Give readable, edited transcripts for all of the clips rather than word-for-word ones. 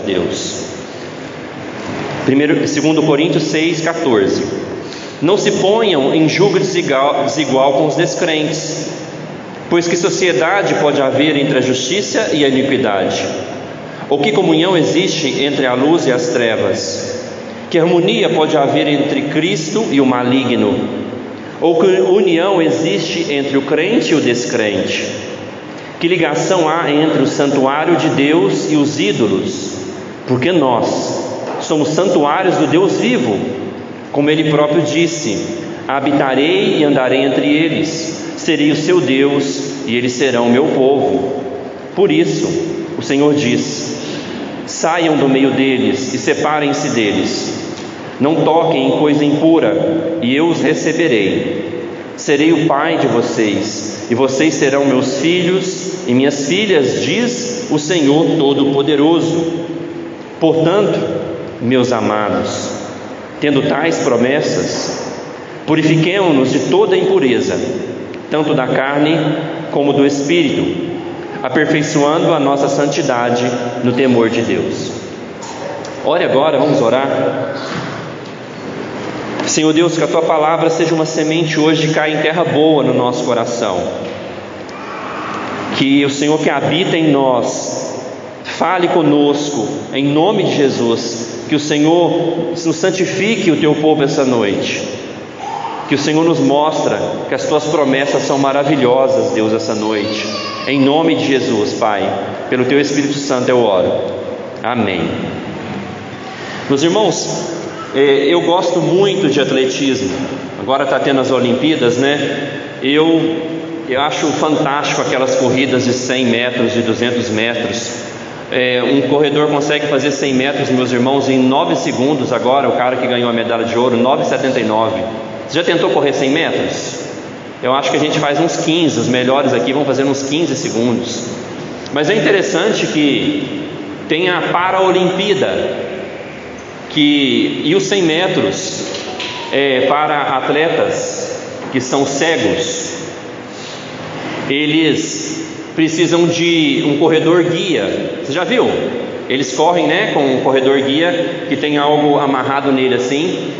Deus. 2 Coríntios 6,14. Não se ponham em julgo desigual com os descrentes, pois que sociedade pode haver entre a justiça e a iniquidade? Ou que comunhão existe entre a luz e as trevas? Que harmonia pode haver entre Cristo e o maligno? Ou que união existe entre o crente e o descrente? Que ligação há entre o santuário de Deus e os ídolos? Porque nós somos santuários do Deus vivo, como Ele próprio disse: habitarei e andarei entre eles, serei o seu Deus e eles serão o meu povo. Por isso, o Senhor diz: saiam do meio deles e separem-se deles. Não toquem em coisa impura, e eu os receberei. Serei o pai de vocês, e vocês serão meus filhos e minhas filhas, diz o Senhor Todo-Poderoso. Portanto, meus amados, tendo tais promessas, purifiquemo-nos de toda impureza, tanto da carne como do espírito, aperfeiçoando a nossa santidade no temor de Deus. Ore agora, vamos orar. Senhor Deus, que a Tua palavra seja uma semente hoje que cai em terra boa no nosso coração. Que o Senhor que habita em nós fale conosco, em nome de Jesus. Que o Senhor nos santifique o Teu povo essa noite. Que o Senhor nos mostre que as Tuas promessas são maravilhosas, Deus, essa noite. Em nome de Jesus, Pai, pelo Teu Espírito Santo eu oro. Amém. Meus irmãos, eu gosto muito de atletismo. Agora está tendo as Olimpíadas, né? Eu acho fantástico aquelas corridas de 100 metros, de 200 metros. Um corredor consegue fazer 100 metros, meus irmãos, em 9 segundos. Agora, o cara que ganhou a medalha de ouro, 9,79. Você já tentou correr 100 metros? Eu acho que a gente faz uns 15, os melhores aqui vão fazer uns 15 segundos. Mas é interessante que tem a Paraolimpíada, e os 100 metros para atletas que são cegos. Eles precisam de um corredor guia. Você já viu? Eles correm, né, com um corredor guia que tem algo amarrado nele assim.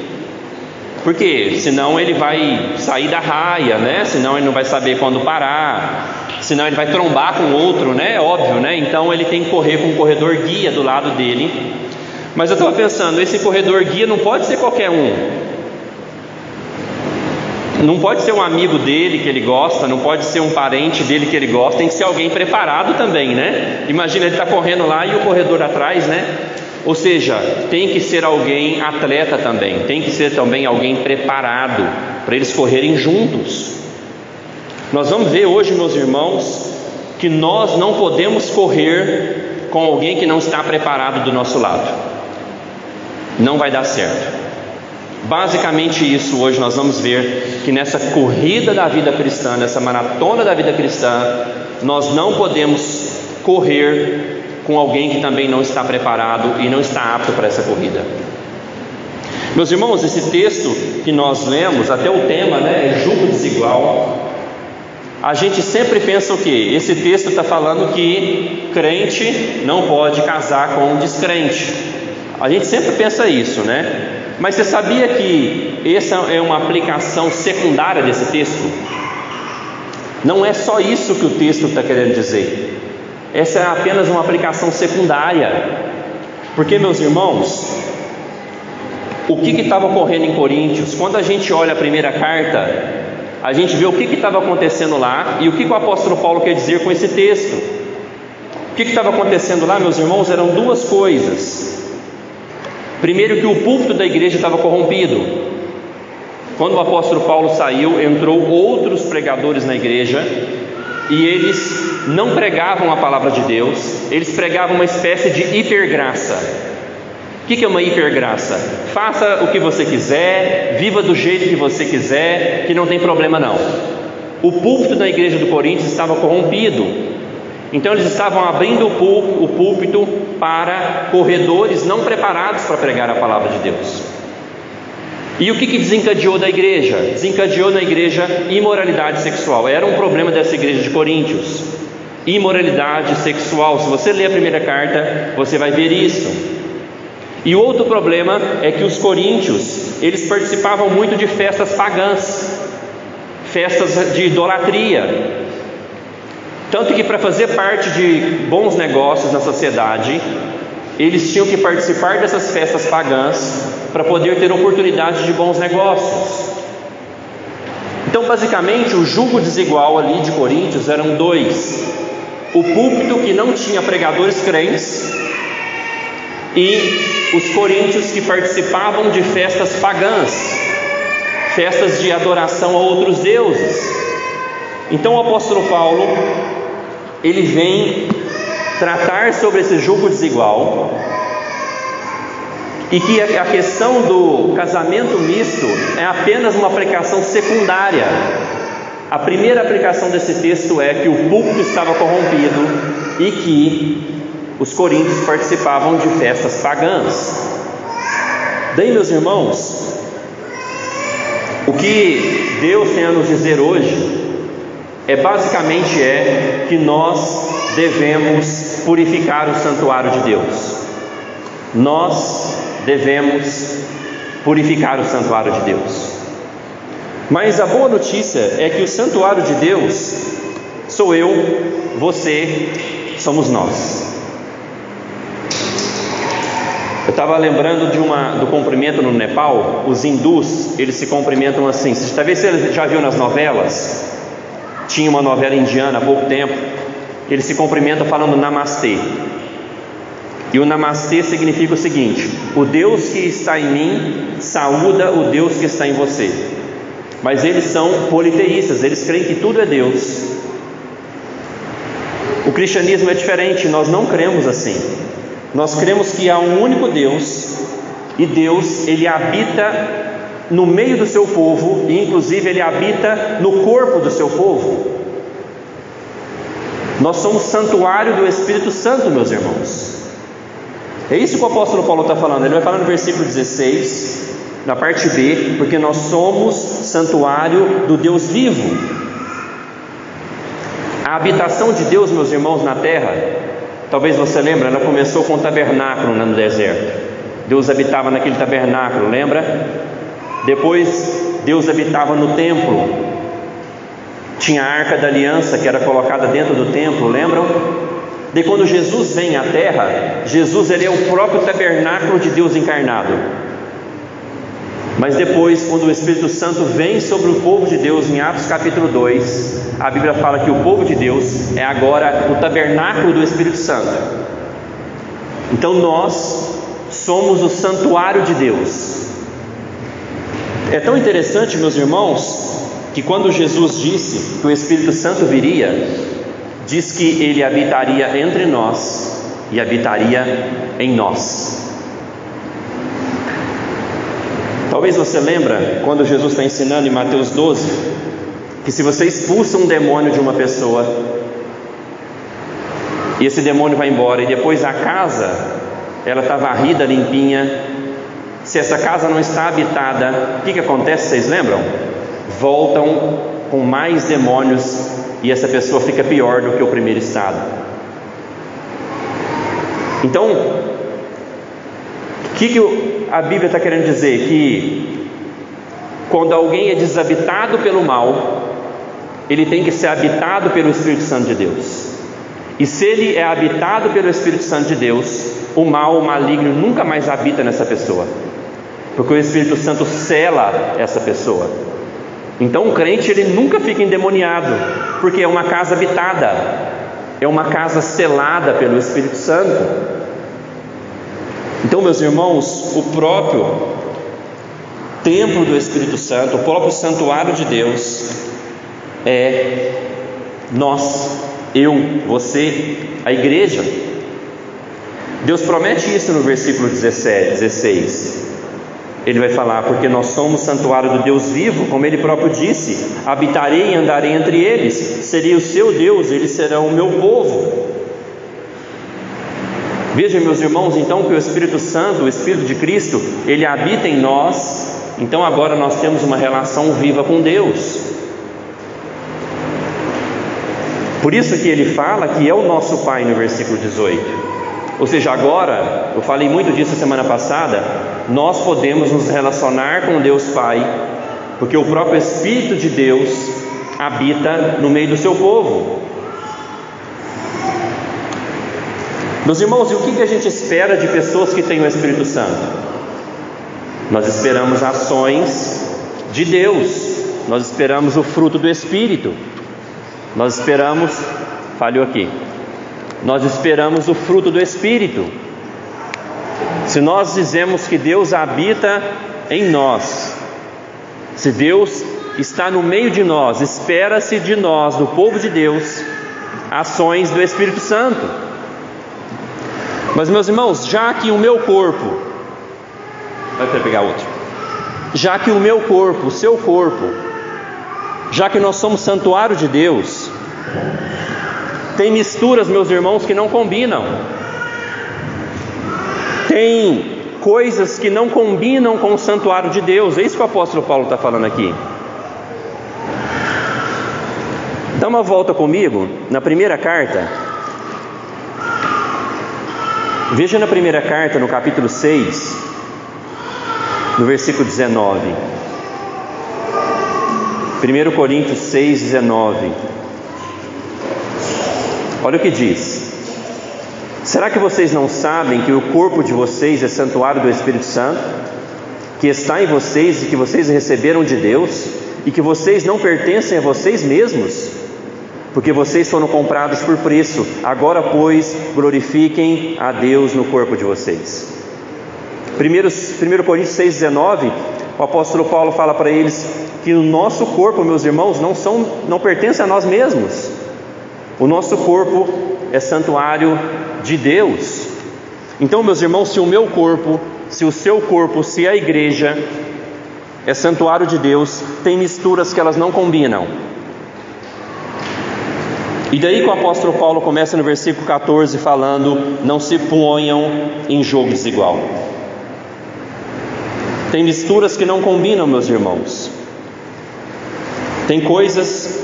Por quê? Senão ele vai sair da raia, né? Senão ele não vai saber quando parar. Senão ele vai trombar com outro, né? Óbvio, né? Então ele tem que correr com um corredor guia do lado dele. Mas eu estava pensando, esse corredor guia não pode ser qualquer um. Não pode ser um amigo dele que ele gosta, não pode ser um parente dele que ele gosta, tem que ser alguém preparado também, né? Imagina, ele está correndo lá e o corredor atrás, né? Ou seja, tem que ser alguém atleta também, tem que ser também alguém preparado para eles correrem juntos. Nós vamos ver hoje, meus irmãos, que nós não podemos correr com alguém que não está preparado do nosso lado. Não vai dar certo. Basicamente isso hoje nós vamos ver, que nessa corrida da vida cristã, nessa maratona da vida cristã, nós não podemos correr com alguém que também não está preparado e não está apto para essa corrida. Meus irmãos, esse texto que nós lemos, até o tema, né, é julgo desigual. A gente sempre pensa o quê? Esse texto está falando que crente não pode casar com um descrente. A gente sempre pensa isso, né? Mas você sabia que essa é uma aplicação secundária desse texto? Não é só isso que o texto está querendo dizer. Essa é apenas uma aplicação secundária. Porque, meus irmãos, o que estava ocorrendo em Coríntios? Quando a gente olha a primeira carta, a gente vê o que estava acontecendo lá e o que o apóstolo Paulo quer dizer com esse texto. O que estava acontecendo lá, meus irmãos? Eram duas coisas. Primeiro, que o púlpito da igreja estava corrompido. Quando o apóstolo Paulo saiu, entrou outros pregadores na igreja, e eles não pregavam a palavra de Deus, eles pregavam uma espécie de hipergraça. O que é uma hipergraça? Faça o que você quiser, viva do jeito que você quiser, que não tem problema não. O púlpito da igreja do Coríntios estava corrompido. Então eles estavam abrindo o púlpito para corredores não preparados para pregar a palavra de Deus. E o que desencadeou da igreja? Desencadeou na igreja imoralidade sexual. Era um problema dessa igreja de Coríntios. imoralidade sexual. Se você ler a primeira carta, você vai ver isso. E o outro problema é que os coríntios, eles participavam muito de festas pagãs, festas de idolatria. Tanto que para fazer parte de bons negócios na sociedade, eles tinham que participar dessas festas pagãs para poder ter oportunidade de bons negócios. Então, basicamente, o jugo desigual ali de Coríntios eram dois: o púlpito que não tinha pregadores crentes e os coríntios que participavam de festas pagãs, festas de adoração a outros deuses. Então o apóstolo Paulo, ele vem tratar sobre esse jugo desigual, e que a questão do casamento misto é apenas uma aplicação secundária. A primeira aplicação desse texto é que o púlpito estava corrompido e que os coríntios participavam de festas pagãs. Daí, meus irmãos, o que Deus tem a nos dizer hoje basicamente que nós devemos purificar o santuário de Deus. Nós devemos purificar o santuário de Deus. Mas a boa notícia é que o santuário de Deus sou eu, você, somos nós. Eu estava lembrando do cumprimento no Nepal. Os hindus, eles se cumprimentam assim. Talvez você já viu nas novelas. Tinha uma novela indiana há pouco tempo. Eles se cumprimentam falando namastê. E o namastê significa o seguinte: o Deus que está em mim saúda o Deus que está em você. Mas eles são politeístas, eles creem que tudo é Deus. O cristianismo é diferente, nós não cremos assim. Nós cremos que há um único Deus, e Deus, ele habita no meio do seu povo, e inclusive ele habita no corpo do seu povo. Nós somos santuário do Espírito Santo, meus irmãos. É isso que o apóstolo Paulo está falando. Ele vai falar no versículo 16, na parte B, porque nós somos santuário do Deus vivo. A habitação de Deus, meus irmãos, na terra, talvez você lembre, ela começou com o tabernáculo no deserto. Deus habitava naquele tabernáculo, lembra? Depois Deus habitava no templo. Tinha a arca da aliança que era colocada dentro do templo, lembram? Daí quando Jesus vem à terra, Jesus, ele é o próprio tabernáculo de Deus encarnado. Mas depois, quando o Espírito Santo vem sobre o povo de Deus, em Atos capítulo 2, a Bíblia fala que o povo de Deus é agora o tabernáculo do Espírito Santo. Então nós somos o santuário de Deus. É tão interessante, meus irmãos, que quando Jesus disse que o Espírito Santo viria, diz que ele habitaria entre nós e habitaria em nós. Talvez você lembra quando Jesus está ensinando em Mateus 12, que se você expulsa um demônio de uma pessoa, e esse demônio vai embora, e depois a casa, ela está varrida, limpinha, se essa casa não está habitada, o que acontece, vocês lembram? Voltam com mais demônios, e essa pessoa fica pior do que o primeiro estado. Então, o que a Bíblia está querendo dizer? Que quando alguém é desabitado pelo mal, ele tem que ser habitado pelo Espírito Santo de Deus. E se ele é habitado pelo Espírito Santo de Deus, o mal, o maligno nunca mais habita nessa pessoa, porque o Espírito Santo sela essa pessoa. Então o crente, ele nunca fica endemoniado, porque é uma casa habitada, é uma casa selada pelo Espírito Santo. Então, meus irmãos, o próprio templo do Espírito Santo, o próprio santuário de Deus é nós, eu, você, a igreja. Deus promete isso no versículo 16. Ele vai falar: porque nós somos santuário do Deus vivo, como ele próprio disse: habitarei e andarei entre eles, serei o seu Deus, eles serão o meu povo. Vejam, meus irmãos, então, que o Espírito Santo, o Espírito de Cristo, ele habita em nós. Então agora nós temos uma relação viva com Deus. Por isso que ele fala que é o nosso Pai no versículo 18. Ou seja, agora, eu falei muito disso semana passada, nós podemos nos relacionar com Deus Pai, porque o próprio Espírito de Deus habita no meio do seu povo. Meus irmãos, e o que a gente espera de pessoas que têm o Espírito Santo? Nós esperamos ações de Deus, nós esperamos o fruto do Espírito, nós esperamos, falhou aqui, nós esperamos o fruto do Espírito. Se nós dizemos que Deus habita em nós, se Deus está no meio de nós, espera-se de nós, do povo de Deus, ações do Espírito Santo. Mas, meus irmãos, já que o meu corpo, vai pegar outro, já que o meu corpo, o seu corpo, já que nós somos santuário de Deus, tem misturas, meus irmãos, que não combinam, tem coisas que não combinam com o santuário de Deus. É isso que o apóstolo Paulo está falando aqui. Dá uma volta comigo na primeira carta. Veja na primeira carta, no capítulo 6, no versículo 19. 1 Coríntios 6, 19. Olha o que diz: será que vocês não sabem que o corpo de vocês é santuário do Espírito Santo, que está em vocês e que vocês receberam de Deus, e que vocês não pertencem a vocês mesmos? Porque vocês foram comprados por preço. Agora, pois, glorifiquem a Deus no corpo de vocês. 1 Coríntios 6,19, o apóstolo Paulo fala para eles que o nosso corpo, meus irmãos, não pertence a nós mesmos. O nosso corpo é santuário de Deus. Então, meus irmãos, se o meu corpo, se o seu corpo, se a igreja é santuário de Deus, tem misturas que elas não combinam. E daí que o apóstolo Paulo começa no versículo 14 falando: não se ponham em jogo desigual. Tem misturas que não combinam, meus irmãos. Tem coisas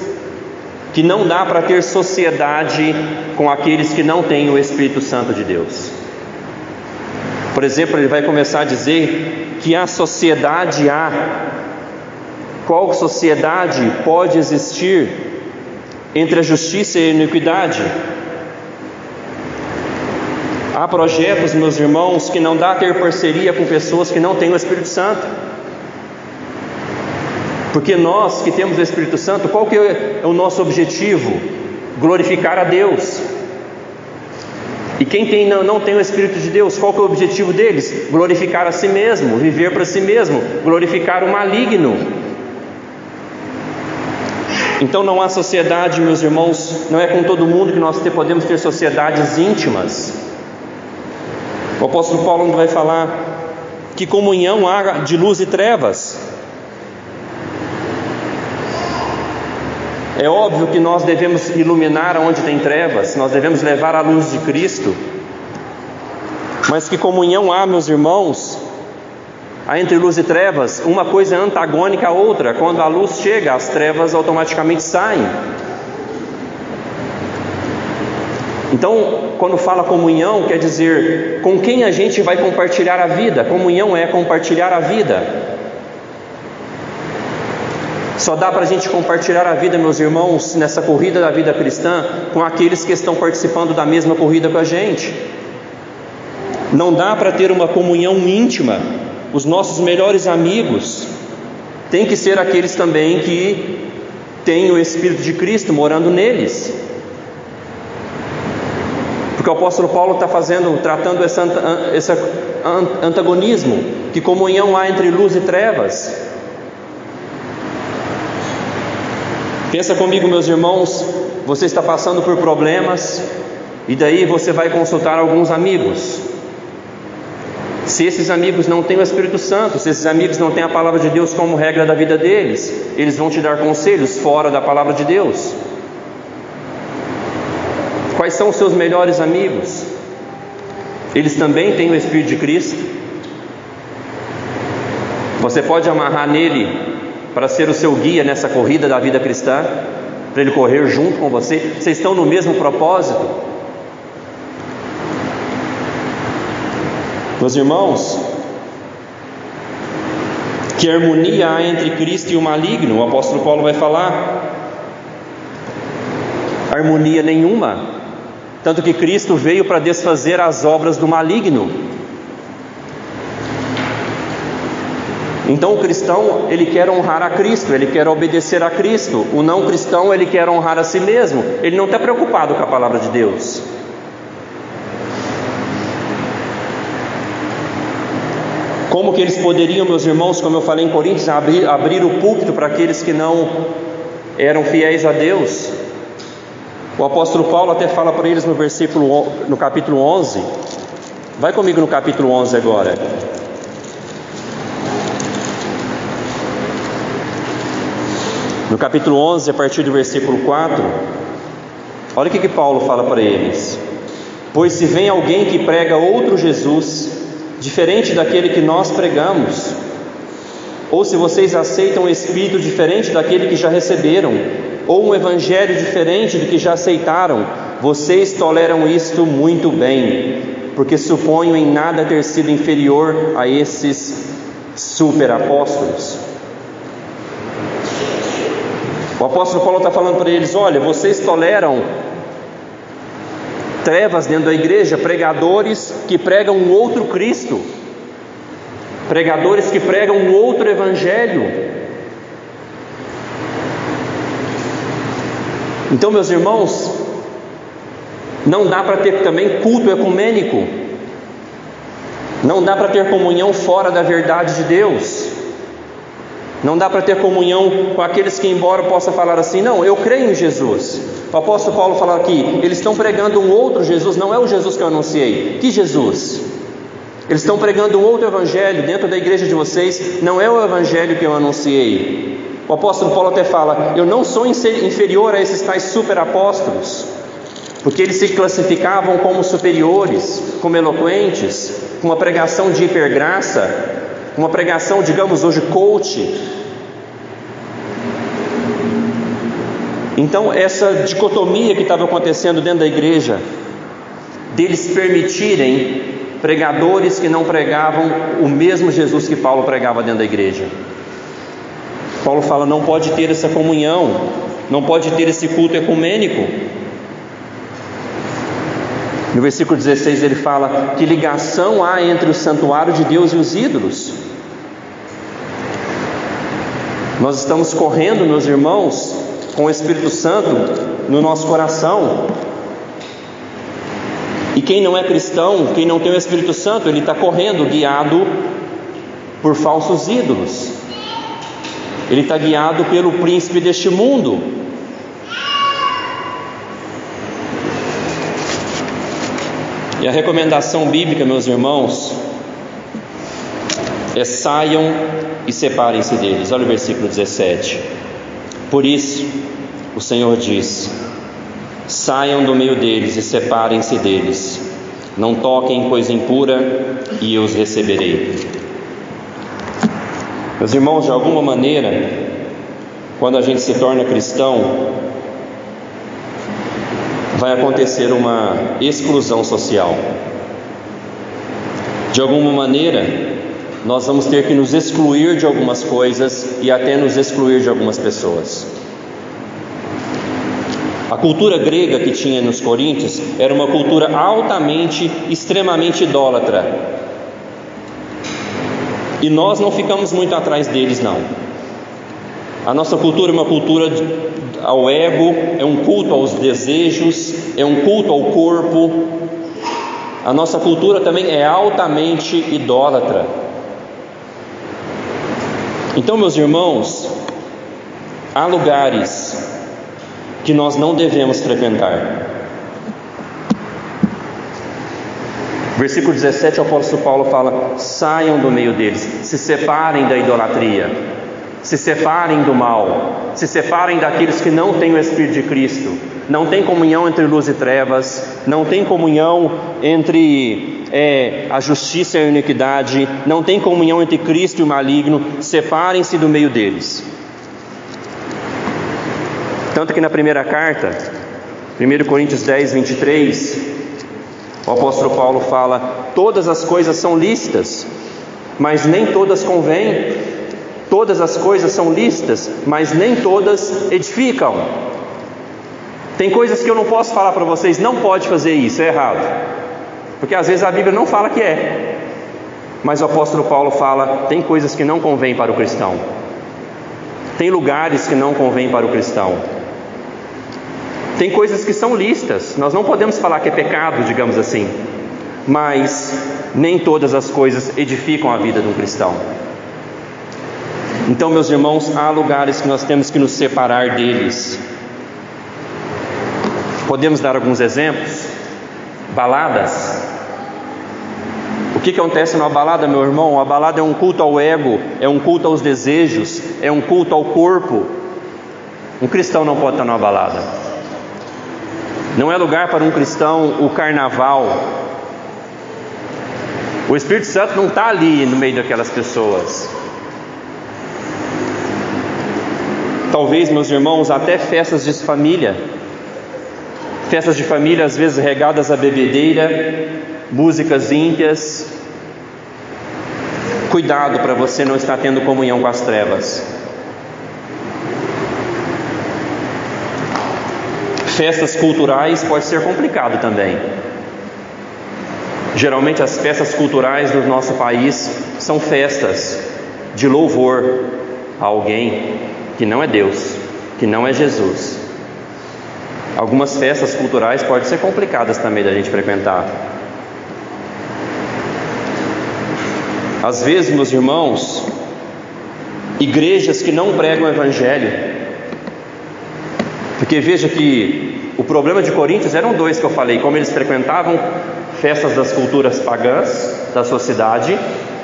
que não dá para ter sociedade com aqueles que não têm o Espírito Santo de Deus. Por exemplo, ele vai começar a dizer que a sociedade há. Qual sociedade pode existir entre a justiça e a iniquidade? Há projetos, meus irmãos, que não dá a ter parceria com pessoas que não têm o Espírito Santo. Porque nós que temos o Espírito Santo, qual que é o nosso objetivo? Glorificar a Deus. E quem não tem o Espírito de Deus, qual que é o objetivo deles? Glorificar a si mesmo, viver para si mesmo, glorificar o maligno. Então não há sociedade, meus irmãos, não é com todo mundo que nós podemos ter sociedades íntimas. O apóstolo Paulo vai falar que comunhão há de luz e trevas. É óbvio que nós devemos iluminar onde tem trevas, nós devemos levar a luz de Cristo. Mas que comunhão há, meus irmãos, há entre luz e trevas? Uma coisa é antagônica à outra. Quando a luz chega, as trevas automaticamente saem. Então, quando fala comunhão, quer dizer com quem a gente vai compartilhar a vida. Comunhão é compartilhar a vida. Só dá para a gente compartilhar a vida, meus irmãos, nessa corrida da vida cristã, com aqueles que estão participando da mesma corrida com a gente. Não dá para ter uma comunhão íntima. Os nossos melhores amigos têm que ser aqueles também que têm o Espírito de Cristo morando neles. Porque o apóstolo Paulo está tratando esse antagonismo. Que comunhão há entre luz e trevas? Pensa comigo, meus irmãos, você está passando por problemas e daí você vai consultar alguns amigos. Se esses amigos não têm o Espírito Santo, se esses amigos não têm a palavra de Deus como regra da vida deles, eles vão te dar conselhos fora da palavra de Deus. Quais são os seus melhores amigos? Eles também têm o Espírito de Cristo? Você pode amarrar nele para ser o seu guia nessa corrida da vida cristã? para ele correr junto com você? Vocês estão no mesmo propósito? Meus irmãos, que harmonia há entre Cristo e o maligno? O apóstolo Paulo vai falar: harmonia nenhuma, tanto que Cristo veio para desfazer as obras do maligno. Então o cristão, ele quer honrar a Cristo, ele quer obedecer a Cristo. O não cristão, ele quer honrar a si mesmo, ele não está preocupado com a palavra de Deus. Como que eles poderiam, meus irmãos, como eu falei em Coríntios, abrir o púlpito para aqueles que não eram fiéis a Deus? O apóstolo Paulo até fala para eles no capítulo 11. Vai comigo no capítulo 11 agora. No capítulo 11, a partir do versículo 4, olha o que Paulo fala para eles: pois se vem alguém que prega outro Jesus, diferente daquele que nós pregamos, ou se vocês aceitam um espírito diferente daquele que já receberam, ou um evangelho diferente do que já aceitaram, vocês toleram isto muito bem, porque suponho em nada ter sido inferior a esses superapóstolos. O apóstolo Paulo está falando para eles: olha, vocês toleram trevas dentro da igreja, pregadores que pregam um outro Cristo, pregadores que pregam um outro evangelho. Então, meus irmãos, não dá para ter também culto ecumênico, não dá para ter comunhão fora da verdade de Deus. Não dá para ter comunhão com aqueles que, embora possa falar assim, não, eu creio em Jesus. O apóstolo Paulo fala aqui, eles estão pregando um outro Jesus, não é o Jesus que eu anunciei. Que Jesus? Eles estão pregando um outro evangelho dentro da igreja de vocês, não é o evangelho que eu anunciei. O apóstolo Paulo até fala, eu não sou inferior a esses tais superapóstolos, porque eles se classificavam como superiores, como eloquentes, com uma pregação de hipergraça, uma pregação, digamos hoje, coach. Então essa dicotomia que estava acontecendo dentro da igreja, deles permitirem pregadores que não pregavam o mesmo Jesus que Paulo pregava dentro da igreja. Paulo fala, não pode ter essa comunhão, não pode ter esse culto ecumênico. No versículo 16 ele fala, que ligação há entre o santuário de Deus e os ídolos? Nós estamos correndo, meus irmãos, com o Espírito Santo no nosso coração. E quem não é cristão, quem não tem o Espírito Santo, ele está correndo guiado por falsos ídolos. Ele está guiado pelo príncipe deste mundo. E a recomendação bíblica, meus irmãos, é saiam e separem-se deles. Olha o versículo 17. Por isso, o Senhor diz: saiam do meio deles e separem-se deles. Não toquem em coisa impura e eu os receberei. Meus irmãos, de alguma maneira, quando a gente se torna cristão, vai acontecer uma exclusão social. De alguma maneira, nós vamos ter que nos excluir de algumas coisas e até nos excluir de algumas pessoas. A cultura grega que tinha nos Coríntios era uma cultura altamente, extremamente idólatra. E nós não ficamos muito atrás deles, não. A nossa cultura é uma cultura ao ego, é um culto aos desejos, é um culto ao corpo. A nossa cultura também é altamente idólatra. Então, meus irmãos, há lugares que nós não devemos frequentar. Versículo 17, o apóstolo Paulo fala: saiam do meio deles, se separem da idolatria, se separem do mal, se separem daqueles que não têm o Espírito de Cristo, não tem comunhão entre luz e trevas, não tem comunhão entre a justiça e a iniquidade, não tem comunhão entre Cristo e o maligno. Separem-se do meio deles. Tanto que na primeira carta, 1 Coríntios 10, 23, o apóstolo Paulo fala: todas as coisas são lícitas, mas nem todas convêm. Todas as coisas são lícitas, mas nem todas edificam. Tem coisas que eu não posso falar para vocês, não pode fazer isso, é errado. Porque às vezes a Bíblia não fala que é. Mas o apóstolo Paulo fala: tem coisas que não convêm para o cristão. Tem lugares que não convêm para o cristão. Tem coisas que são lícitas, nós não podemos falar que é pecado, digamos assim. Mas nem todas as coisas edificam a vida de um cristão. Então, meus irmãos, há lugares que nós temos que nos separar deles. Podemos dar alguns exemplos? Baladas. O que acontece numa balada, meu irmão? A balada é um culto ao ego, é um culto aos desejos, é um culto ao corpo. Um cristão não pode estar numa balada. Não é lugar para um cristão o carnaval. O Espírito Santo não está ali no meio daquelas pessoas. Talvez, meus irmãos, até festas de família. Festas de família às vezes regadas a bebedeira, músicas ímpias. Cuidado para você não estar tendo comunhão com as trevas. Festas culturais pode ser complicado também. Geralmente as festas culturais do nosso país são festas de louvor a alguém que não é Deus, que não é Jesus. Algumas festas culturais podem ser complicadas também da gente frequentar. Às vezes, meus irmãos, igrejas que não pregam o Evangelho. Porque veja que o problema de Coríntios eram dois que eu falei: como eles frequentavam festas das culturas pagãs da sua cidade,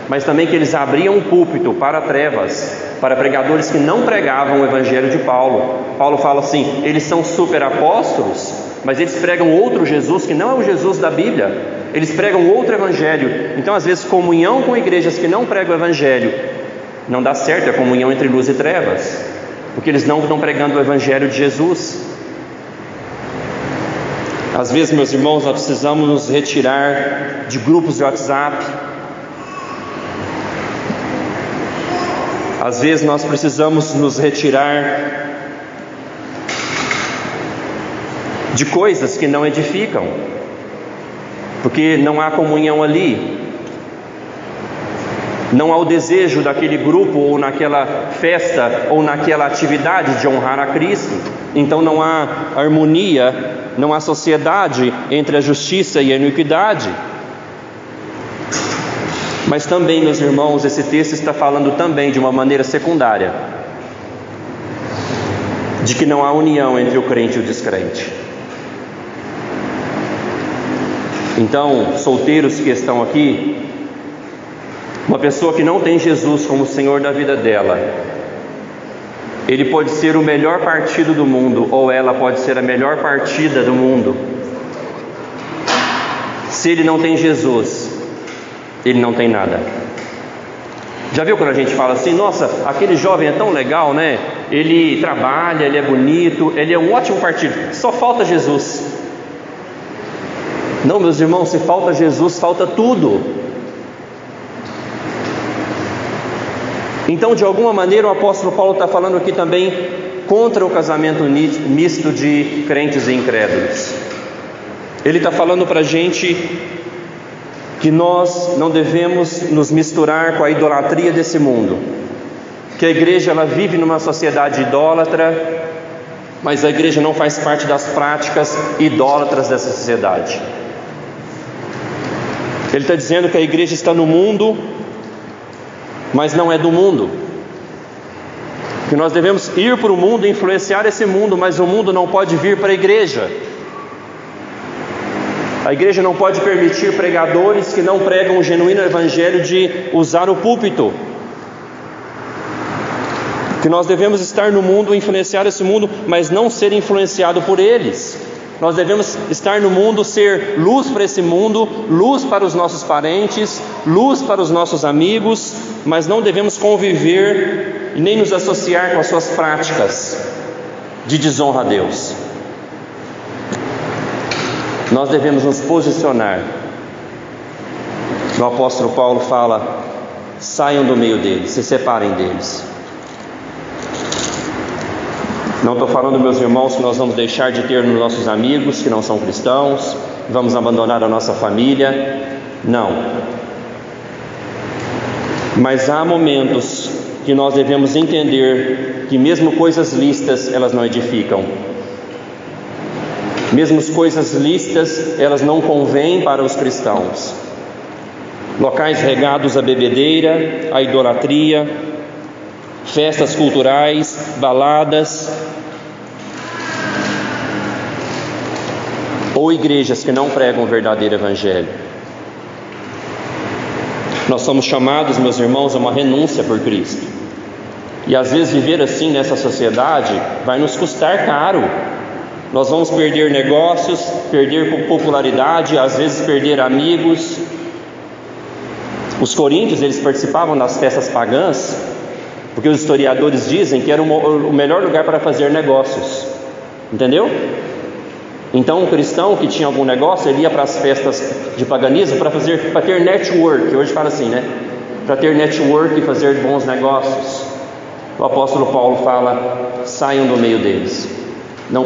mas também que eles abriam um púlpito para trevas, para pregadores que não pregavam o Evangelho de Paulo. Paulo fala assim: eles são super apóstolos, mas eles pregam outro Jesus que não é o Jesus da Bíblia. Eles pregam outro Evangelho. Então às vezes comunhão com igrejas que não pregam o Evangelho não dá certo, é comunhão entre luz e trevas, porque eles não estão pregando o Evangelho de Jesus. Às vezes, meus irmãos, nós precisamos nos retirar de grupos de WhatsApp. Às vezes nós precisamos nos retirar de coisas que não edificam, porque não há comunhão ali, não há o desejo daquele grupo, ou naquela festa, ou naquela atividade de honrar a Cristo. Então não há harmonia, não há sociedade entre a justiça e a iniquidade. Mas também, meus irmãos, esse texto está falando também de uma maneira secundária, de que não há união entre o crente e o descrente. Então, solteiros que estão aqui, uma pessoa que não tem Jesus como Senhor da vida dela, ele pode ser o melhor partido do mundo, ou ela pode ser a melhor partida do mundo. Se ele não tem Jesus, ele não tem nada. Já viu quando a gente fala assim: nossa, aquele jovem é tão legal, né? Ele trabalha, ele é bonito, ele é um ótimo partido, só falta Jesus. Não, meus irmãos, se falta Jesus, falta tudo. Então, de alguma maneira, o apóstolo Paulo está falando aqui também contra o casamento misto de crentes e incrédulos. Ele está falando para a gente que nós não devemos nos misturar com a idolatria desse mundo, que a igreja ela vive numa sociedade idólatra, mas a igreja não faz parte das práticas idólatras dessa sociedade. Ele está dizendo que a igreja está no mundo, mas não é do mundo, que nós devemos ir para o mundo e influenciar esse mundo, mas o mundo não pode vir para a igreja. A igreja não pode permitir pregadores que não pregam o genuíno evangelho de usar o púlpito. Que nós devemos estar no mundo, influenciar esse mundo, mas não ser influenciado por eles. Nós devemos estar no mundo, ser luz para esse mundo, luz para os nossos parentes, luz para os nossos amigos, mas não devemos conviver e nem nos associar com as suas práticas. de desonra a Deus. Nós devemos nos posicionar. O apóstolo Paulo fala: saiam do meio deles, se separem deles. Não estou falando, meus irmãos, que nós vamos deixar de ter nossos amigos que não são cristãos, vamos abandonar a nossa família. Não. Mas há momentos que nós devemos entender que mesmo coisas lícitas, elas não edificam. Mesmo coisas lícitas, elas não convêm para os cristãos. Locais regados à bebedeira, à idolatria, festas culturais, baladas, ou igrejas que não pregam o verdadeiro evangelho. Nós somos chamados, meus irmãos, a uma renúncia por Cristo. E às vezes viver assim nessa sociedade vai nos custar caro. Nós vamos perder negócios, perder popularidade, às vezes perder amigos. Os coríntios, eles participavam das festas pagãs, porque os historiadores dizem que era o melhor lugar para fazer negócios. Entendeu? Então, um cristão que tinha algum negócio, ele ia para as festas de paganismo para ter network. Hoje fala assim, né? Para ter network e fazer bons negócios. O apóstolo Paulo fala: saiam do meio deles. Não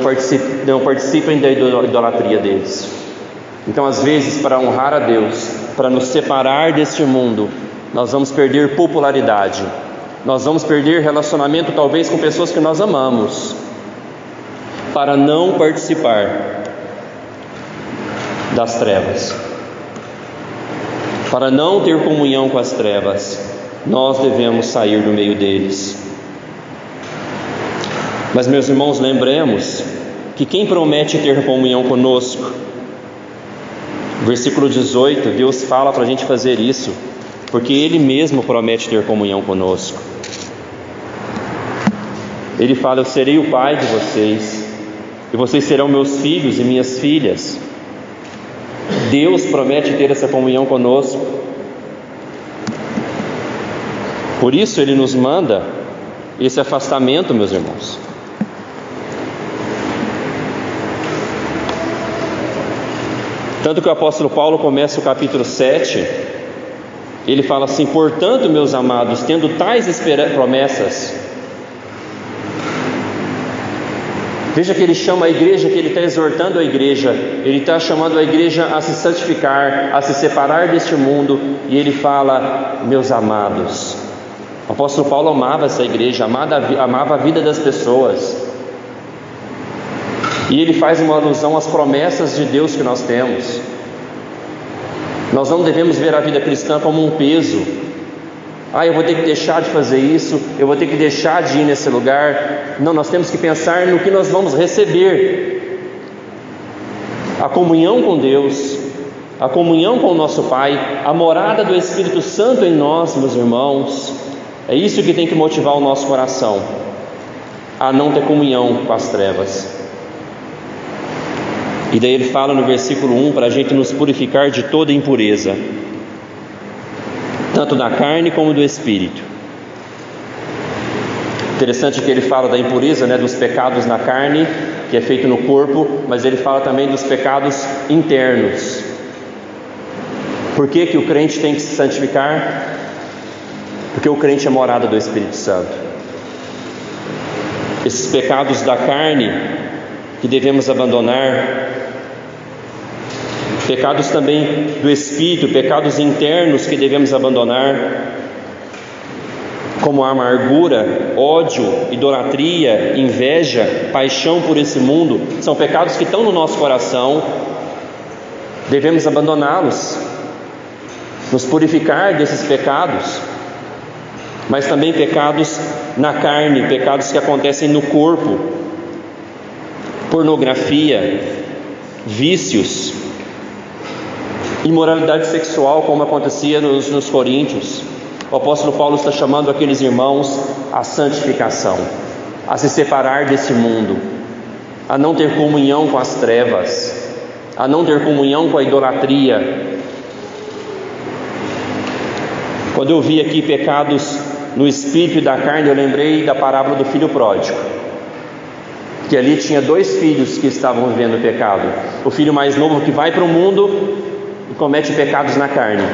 participem da idolatria deles. Então, às vezes, para honrar a Deus, para nos separar deste mundo, nós vamos perder popularidade. Nós vamos perder relacionamento, talvez, com pessoas que nós amamos, para não participar das trevas, para não ter comunhão com as trevas. Nós devemos sair do meio deles. Mas, meus irmãos, lembremos que quem promete ter comunhão conosco, versículo 18, Deus fala para a gente fazer isso, porque Ele mesmo promete ter comunhão conosco. Ele fala: eu serei o pai de vocês, e vocês serão meus filhos e minhas filhas. Deus promete ter essa comunhão conosco. Por isso Ele nos manda esse afastamento, meus irmãos. Tanto que o apóstolo Paulo começa o capítulo 7, ele fala assim: portanto, meus amados, tendo tais promessas. Veja que ele chama a igreja, que ele está exortando a igreja, ele está chamando a igreja a se santificar, a se separar deste mundo, e ele fala: meus amados. O apóstolo Paulo amava essa igreja, amava a vida das pessoas, e ele faz uma alusão às promessas de Deus que nós temos. Nós não devemos ver a vida cristã como um peso. Eu vou ter que deixar de fazer isso, eu vou ter que deixar de ir nesse lugar. Não, nós temos que pensar no que nós vamos receber. A comunhão com Deus, a comunhão com o nosso Pai, a morada do Espírito Santo em nós, meus irmãos. É isso que tem que motivar o nosso coração a não ter comunhão com as trevas. E daí ele fala no versículo 1 para a gente nos purificar de toda impureza, tanto da carne como do espírito. Interessante que ele fala da impureza, dos pecados na carne, que é feito no corpo, mas ele fala também dos pecados internos. Por que o crente tem que se santificar? Porque o crente é morada do Espírito Santo. Esses pecados da carne que devemos abandonar, pecados também do Espírito, pecados internos que devemos abandonar, como a amargura, ódio, idolatria, inveja, paixão por esse mundo, são pecados que estão no nosso coração, devemos abandoná-los, nos purificar desses pecados. Mas também pecados na carne, pecados que acontecem no corpo, pornografia, vícios, imoralidade sexual, como acontecia nos coríntios. O apóstolo Paulo está chamando aqueles irmãos à santificação, a se separar desse mundo, a não ter comunhão com as trevas, a não ter comunhão com a idolatria. Quando eu vi aqui pecados no espírito e da carne, eu lembrei da parábola do filho pródigo. que ali tinha 2 filhos que estavam vivendo pecado. O filho mais novo que vai para o mundo e comete pecados na carne,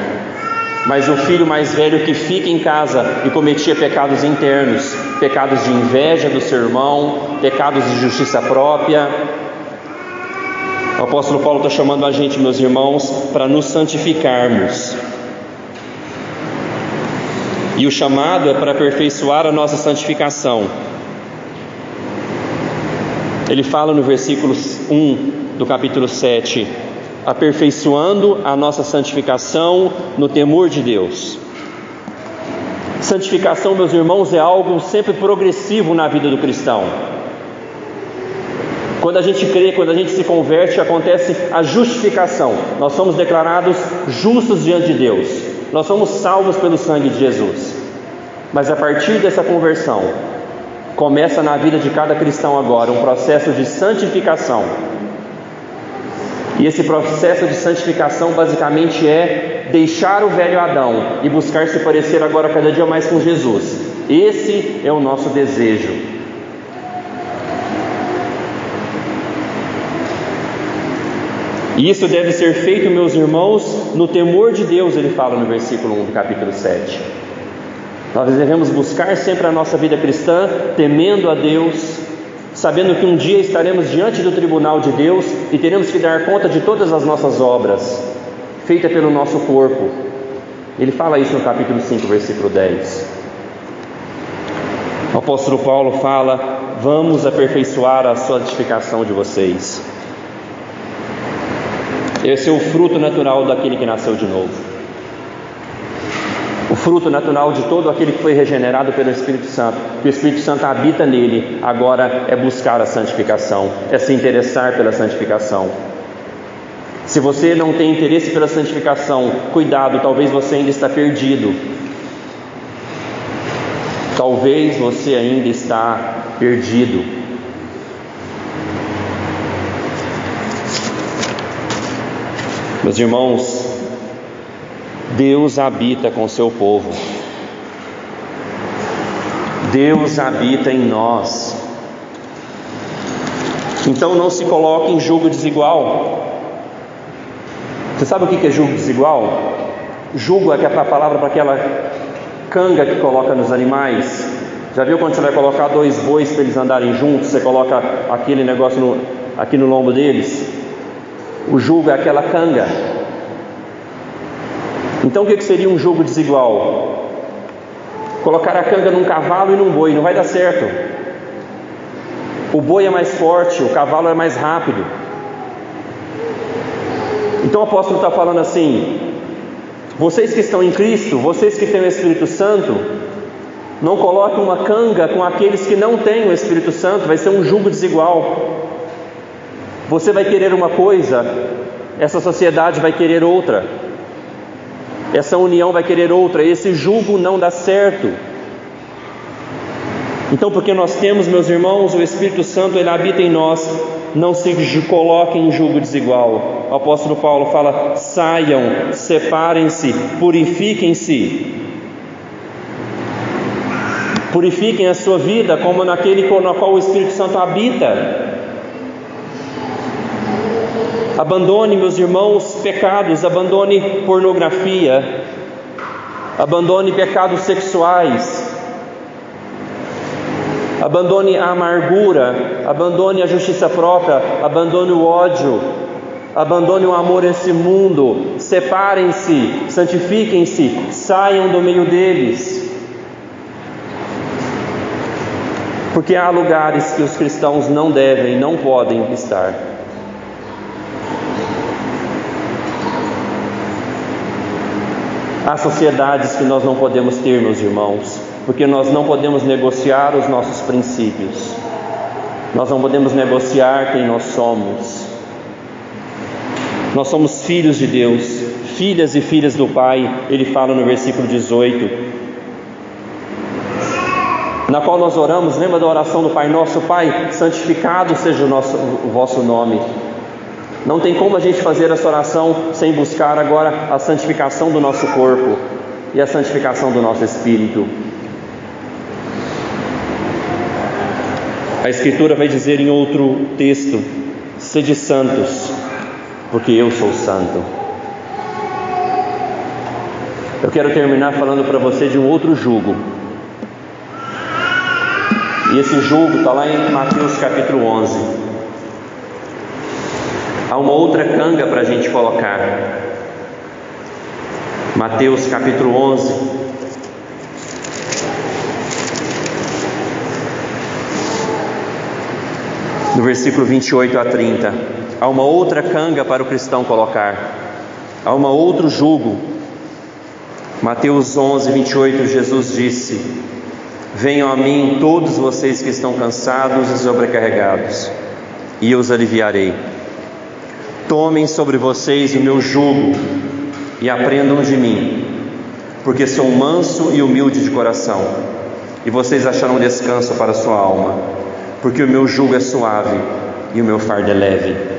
mas o filho mais velho que fica em casa e cometia pecados internos, pecados de inveja do seu irmão, pecados de justiça própria. O apóstolo Paulo está chamando a gente, meus irmãos, para nos santificarmos. E o chamado é para aperfeiçoar a nossa santificação. Ele fala no versículo 1 do capítulo 7, aperfeiçoando a nossa santificação no temor de Deus. Santificação, meus irmãos, é algo sempre progressivo na vida do cristão. Quando a gente crê, quando a gente se converte, acontece a justificação. Nós somos declarados justos diante de Deus. Nós somos salvos pelo sangue de Jesus. Mas a partir dessa conversão, começa na vida de cada cristão agora um processo de santificação. E esse processo de santificação basicamente é deixar o velho Adão e buscar se parecer agora cada dia mais com Jesus. Esse é o nosso desejo. E isso deve ser feito, meus irmãos, no temor de Deus, ele fala no versículo 1 do capítulo 7. Nós devemos buscar sempre a nossa vida cristã, temendo a Deus, sabendo que um dia estaremos diante do tribunal de Deus e teremos que dar conta de todas as nossas obras, feitas pelo nosso corpo. Ele fala isso no capítulo 5, versículo 10. O apóstolo Paulo fala: vamos aperfeiçoar a santificação de vocês. Esse é o fruto natural daquele que nasceu de novo. O fruto natural de todo aquele que foi regenerado pelo Espírito Santo. Que o Espírito Santo habita nele, agora é buscar a santificação, é se interessar pela santificação. Se você não tem interesse pela santificação, cuidado, talvez você ainda está perdido. Talvez você ainda está perdido. Meus irmãos, Deus habita com o seu povo. Deus habita em nós. Então não se coloque em julgo desigual. Você sabe o que é julgo desigual? Julgo é a palavra para aquela canga que coloca nos animais. Já viu quando você vai colocar 2 bois para eles andarem juntos? Você coloca aquele negócio aqui no lombo deles. O jugo é aquela canga. Então o que seria um jugo desigual? Colocar a canga num cavalo e num boi, não vai dar certo. O boi é mais forte, o cavalo é mais rápido. Então o apóstolo está falando assim: vocês que estão em Cristo, vocês que têm o Espírito Santo, não coloquem uma canga com aqueles que não têm o Espírito Santo, vai ser um jugo desigual. Você vai querer uma coisa, essa sociedade vai querer outra, essa união vai querer outra, esse jugo não dá certo. Então, porque nós temos, meus irmãos, o Espírito Santo, ele habita em nós, não se coloquem em jugo desigual. O apóstolo Paulo fala: saiam, separem-se, purifiquem-se. Purifiquem a sua vida como naquele na qual o Espírito Santo habita. Abandone, meus irmãos, pecados, abandone pornografia, abandone pecados sexuais, abandone a amargura, abandone a justiça própria, abandone o ódio, abandone o amor a esse mundo, separem-se, santifiquem-se, saiam do meio deles. Porque há lugares que os cristãos não devem, não podem estar. Há sociedades que nós não podemos ter, meus irmãos, porque nós não podemos negociar os nossos princípios. Nós não podemos negociar quem nós somos. Nós somos filhos de Deus, filhas e filhas do Pai. Ele fala no versículo 18, na qual nós oramos. Lembra da oração do Pai Nosso? Pai, santificado seja o vosso nome. Não tem como a gente fazer essa oração sem buscar agora a santificação do nosso corpo e a santificação do nosso espírito. A Escritura vai dizer em outro texto: sede santos, porque eu sou santo. Eu quero terminar falando para você de um outro jugo. E esse jugo está lá em Mateus capítulo 11. Há uma outra canga para a gente colocar. Mateus capítulo 11. No versículo 28 a 30. Há uma outra canga para o cristão colocar. Há um outro jugo. Mateus 11, 28, Jesus disse: venham a mim todos vocês que estão cansados e sobrecarregados, e eu os aliviarei. Tomem sobre vocês o meu jugo e aprendam de mim, porque sou manso e humilde de coração, e vocês acharão descanso para a sua alma, porque o meu jugo é suave e o meu fardo é leve.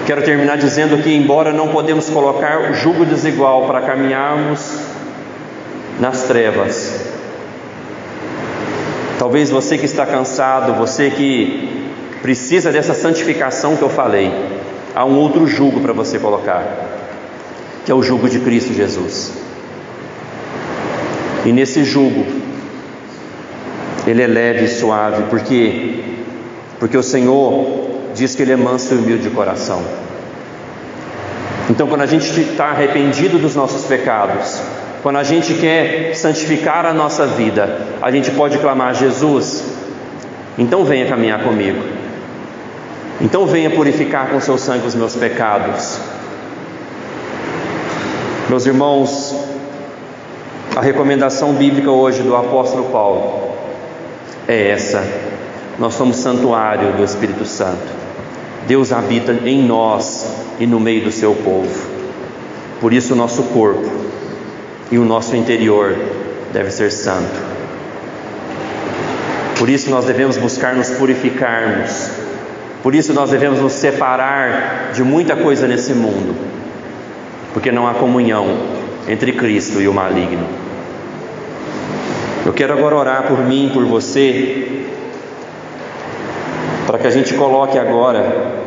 Quero terminar dizendo que, embora não podemos colocar o jugo desigual para caminharmos nas trevas, talvez você que está cansado, você que precisa dessa santificação que eu falei, há um outro jugo para você colocar, que é o jugo de Cristo Jesus. E nesse jugo, ele é leve e suave, porque o Senhor diz que ele é manso e humilde de coração. Então, quando a gente está arrependido dos nossos pecados, quando a gente quer santificar a nossa vida, a gente pode clamar: Jesus, então venha caminhar comigo, então venha purificar com seu sangue os meus pecados. Meus irmãos, a recomendação bíblica hoje do apóstolo Paulo é essa: nós somos santuário do Espírito Santo. Deus habita em nós e no meio do seu povo. Por isso o nosso corpo e o nosso interior deve ser santo. Por isso nós devemos buscar nos purificarmos. Por isso nós devemos nos separar de muita coisa nesse mundo, porque não há comunhão entre Cristo e o maligno. Eu quero agora orar por mim e por você, para que a gente coloque agora